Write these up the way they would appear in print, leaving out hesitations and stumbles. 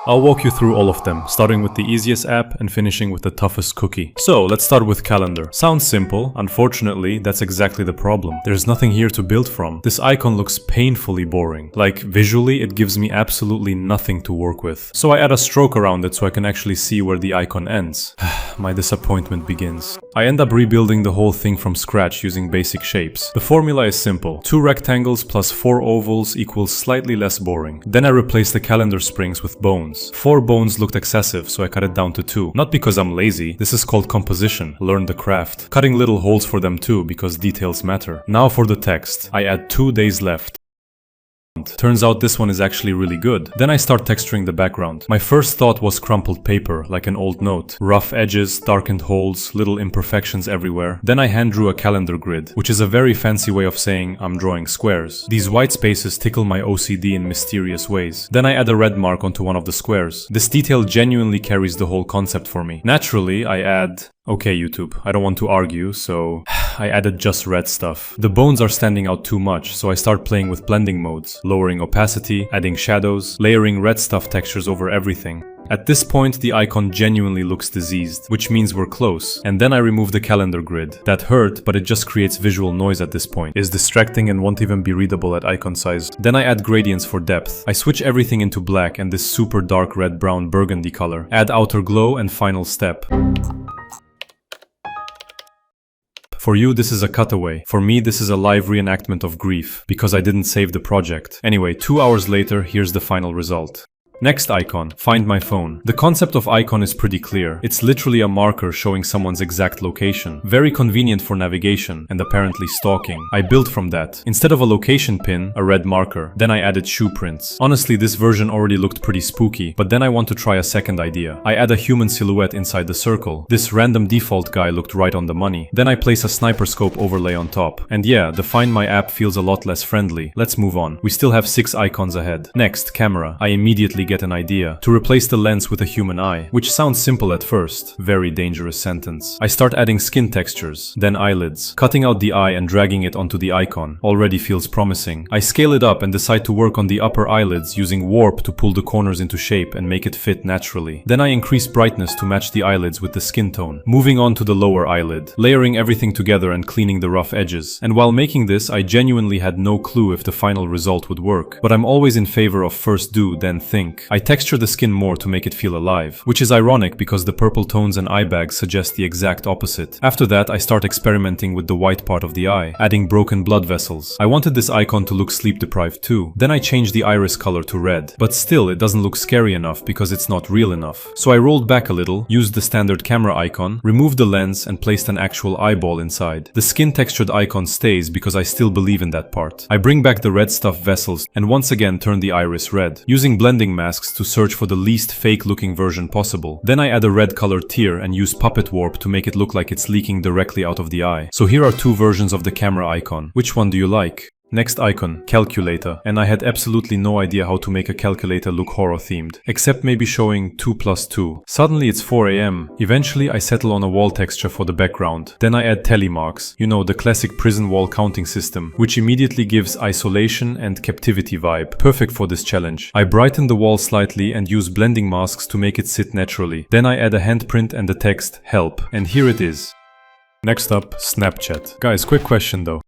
I'll walk you through all of them, starting with the easiest app and finishing with the toughest cookie. So let's start with calendar. Sounds simple, unfortunately that's exactly the problem. There's nothing here to build from. This icon looks painfully boring. Like visually it gives me absolutely nothing to work with. So I add a stroke around it so I can actually see where the icon ends. My disappointment begins. I end up rebuilding the whole thing from scratch using basic shapes. The formula is simple. 2 rectangles plus 4 ovals equals slightly less boring. Then I replace the calendar springs with bones. 4 bones looked excessive, so I cut it down to 2. Not because I'm lazy, this is called composition. Learn the craft. Cutting little holes for them too, because details matter. Now for the text. I add 2 days left. Turns out this one is actually really good. Then I start texturing the background. My first thought was crumpled paper, like an old note. Rough edges, darkened holes, little imperfections everywhere. Then I hand drew a calendar grid, which is a very fancy way of saying I'm drawing squares. These white spaces tickle my OCD in mysterious ways. Then I add a red mark onto one of the squares. This detail genuinely carries the whole concept for me. Naturally, I add... Okay, YouTube, I don't want to argue, so I added just red stuff. The bones are standing out too much, so I start playing with blending modes, lowering opacity, adding shadows, layering red stuff textures over everything. At this point, the icon genuinely looks diseased, which means we're close. And then I remove the calendar grid. That hurt, but it just creates visual noise at this point. It's distracting and won't even be readable at icon size. Then I add gradients for depth. I switch everything into black and this super dark red brown burgundy color. Add outer glow and final step. For you, this is a cutaway. For me, this is a live reenactment of grief, because I didn't save the project. Anyway, 2 hours later, here's the final result. Next icon, find my phone. The concept of icon is pretty clear. It's literally a marker showing someone's exact location. Very convenient for navigation and apparently stalking. I built from that. Instead of a location pin, a red marker. Then I added shoe prints. Honestly, this version already looked pretty spooky, but then I want to try a second idea. I add a human silhouette inside the circle. This random default guy looked right on the money. Then I place a sniper scope overlay on top. And yeah, the Find My app feels a lot less friendly. Let's move on. We still have 6 icons ahead. Next, camera. I immediately get an idea. To replace the lens with a human eye, which sounds simple at first. Very dangerous sentence. I start adding skin textures, then eyelids. Cutting out the eye and dragging it onto the icon. Already feels promising. I scale it up and decide to work on the upper eyelids using warp to pull the corners into shape and make it fit naturally. Then I increase brightness to match the eyelids with the skin tone. Moving on to the lower eyelid. Layering everything together and cleaning the rough edges. And while making this, I genuinely had no clue if the final result would work. But I'm always in favor of first do, then think. I texture the skin more to make it feel alive, which is ironic because the purple tones and eye bags suggest the exact opposite. After that, I start experimenting with the white part of the eye, adding broken blood vessels. I wanted this icon to look sleep deprived too. Then I changed the iris color to red, but still it doesn't look scary enough because it's not real enough. So I rolled back a little, used the standard camera icon, removed the lens and placed an actual eyeball inside. The skin textured icon stays because I still believe in that part. I bring back the red stuff vessels and once again turn the iris red, using blending masks to search for the least fake looking version possible. Then I add a red colored tear and use puppet warp to make it look like it's leaking directly out of the eye. So here are 2 versions of the camera icon. Which one do you like? Next icon, calculator, and I had absolutely no idea how to make a calculator look horror themed, except maybe showing 2 plus 2. Suddenly it's 4 AM. Eventually I settle on a wall texture for the background. Then I add telemarks, you know, the classic prison wall counting system, which immediately gives isolation and captivity vibe, perfect for this challenge. I brighten the wall slightly and use blending masks to make it sit naturally. Then I add a handprint and the text, help, and here it is. Next up, Snapchat. Guys, quick question though.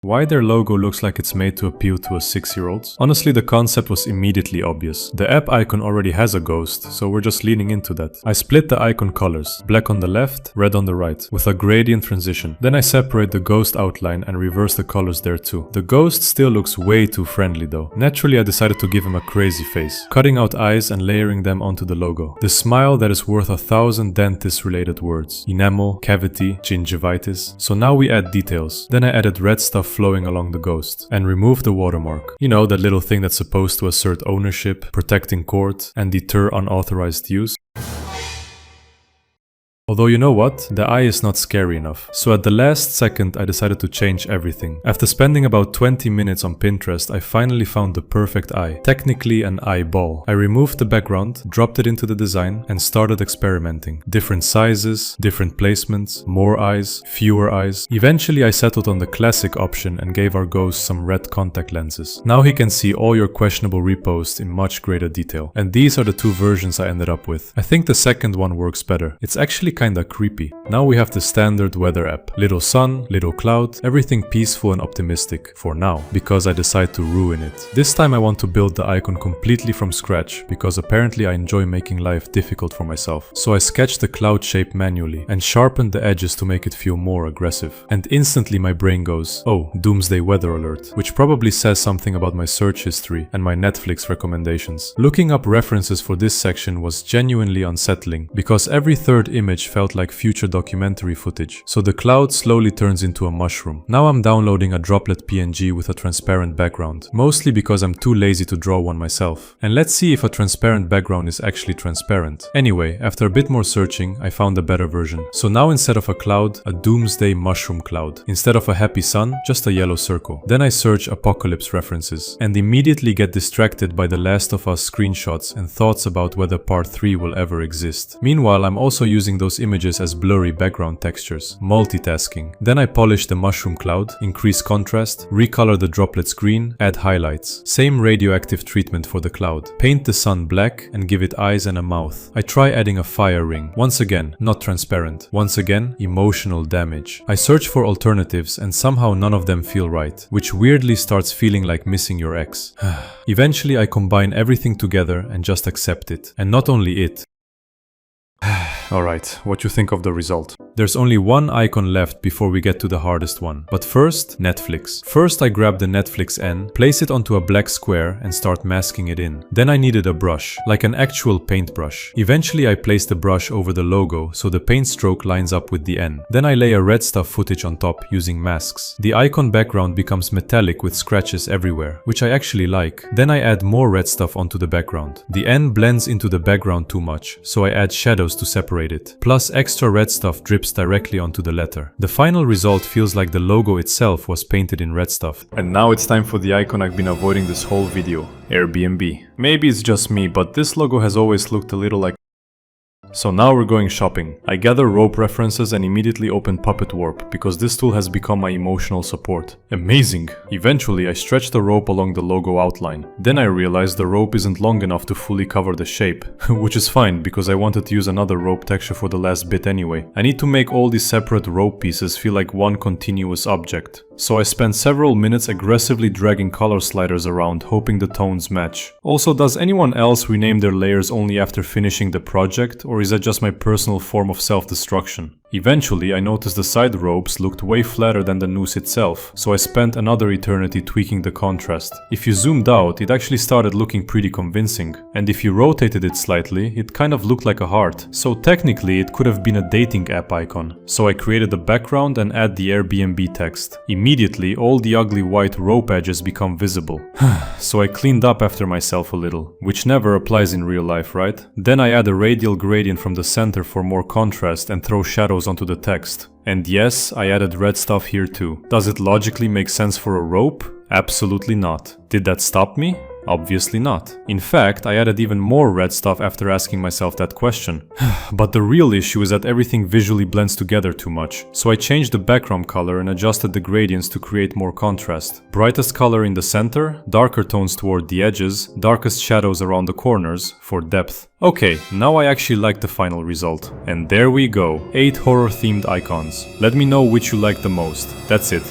Why their logo looks like it's made to appeal to us 6-year-olds? Honestly, the concept was immediately obvious. The app icon already has a ghost, so we're just leaning into that. I split the icon colors, black on the left, red on the right, with a gradient transition. Then I separate the ghost outline and reverse the colors there too. The ghost still looks way too friendly though. Naturally, I decided to give him a crazy face, cutting out eyes and layering them onto the logo. The smile that is worth 1,000 dentist-related words. Enamel, cavity, gingivitis. So now we add details. Then I added red stuff flowing along the ghost and remove the watermark. You know, that little thing that's supposed to assert ownership, protect in court, and deter unauthorized use. Although you know what? The eye is not scary enough. So at the last second I decided to change everything. After spending about 20 minutes on Pinterest, I finally found the perfect eye. Technically an eyeball. I removed the background, dropped it into the design, and started experimenting. Different sizes, different placements, more eyes, fewer eyes. Eventually I settled on the classic option and gave our ghost some red contact lenses. Now he can see all your questionable reposts in much greater detail. And these are the two versions I ended up with. I think the second one works better. It's actually kinda creepy. Now we have the standard weather app. Little sun, little cloud, everything peaceful and optimistic. For now, because I decide to ruin it. This time I want to build the icon completely from scratch, because apparently I enjoy making life difficult for myself. So I sketched the cloud shape manually and sharpened the edges to make it feel more aggressive. And instantly my brain goes, oh, doomsday weather alert, which probably says something about my search history and my Netflix recommendations. Looking up references for this section was genuinely unsettling, because every third image felt like future documentary footage. So the cloud slowly turns into a mushroom. Now I'm downloading a droplet PNG with a transparent background, mostly because I'm too lazy to draw one myself. And let's see if a transparent background is actually transparent. Anyway, after a bit more searching, I found a better version. So now instead of a cloud, a doomsday mushroom cloud. Instead of a happy sun, just a yellow circle. Then I search apocalypse references and immediately get distracted by the Last of Us screenshots and thoughts about whether part 3 will ever exist. Meanwhile, I'm also using those images as blurry background textures, multitasking. Then I polish the mushroom cloud, increase contrast, recolor the droplets green, add highlights. Same radioactive treatment for the cloud. Paint the sun black and give it eyes and a mouth. I try adding a fire ring. Once again, not transparent. Once again, emotional damage. I search for alternatives and somehow none of them feel right, which weirdly starts feeling like missing your ex. Eventually I combine everything together and just accept it. And not only it. Alright, what you think of the result? There's only one icon left before we get to the hardest one. But first, Netflix. First I grab the Netflix N, place it onto a black square and start masking it in. Then I needed a brush, like an actual paintbrush. Eventually I place the brush over the logo so the paint stroke lines up with the N. Then I lay a red stuff footage on top using masks. The icon background becomes metallic with scratches everywhere, which I actually like. Then I add more red stuff onto the background. The N blends into the background too much, so I add shadows to separate it. Plus extra red stuff drips directly onto the letter. The final result feels like the logo itself was painted in red stuff. And now it's time for the icon I've been avoiding this whole video, Airbnb. Maybe it's just me, but this logo has always looked a little like... So now we're going shopping. I gather rope references and immediately open Puppet Warp because this tool has become my emotional support. Amazing! Eventually I stretch the rope along the logo outline. Then I realize the rope isn't long enough to fully cover the shape, which is fine because I wanted to use another rope texture for the last bit anyway. I need to make all these separate rope pieces feel like one continuous object. So I spent several minutes aggressively dragging color sliders around, hoping the tones match. Also, does anyone else rename their layers only after finishing the project, or is that just my personal form of self-destruction? Eventually, I noticed the side ropes looked way flatter than the noose itself, so I spent another eternity tweaking the contrast. If you zoomed out, it actually started looking pretty convincing, and if you rotated it slightly, it kind of looked like a heart. So technically, it could have been a dating app icon. So I created the background and add the Airbnb text. Immediately, all the ugly white rope edges become visible. So I cleaned up after myself a little, which never applies in real life, right? Then I add a radial gradient from the center for more contrast and throw shadows onto the text. And yes, I added red stuff here too. Does it logically make sense for a rope? Absolutely not. Did that stop me? Obviously not. In fact, I added even more red stuff after asking myself that question. But the real issue is that everything visually blends together too much. So I changed the background color and adjusted the gradients to create more contrast. Brightest color in the center, darker tones toward the edges, darkest shadows around the corners for depth. Okay, now I actually like the final result. And there we go, 8 horror themed icons. Let me know which you like the most. That's it.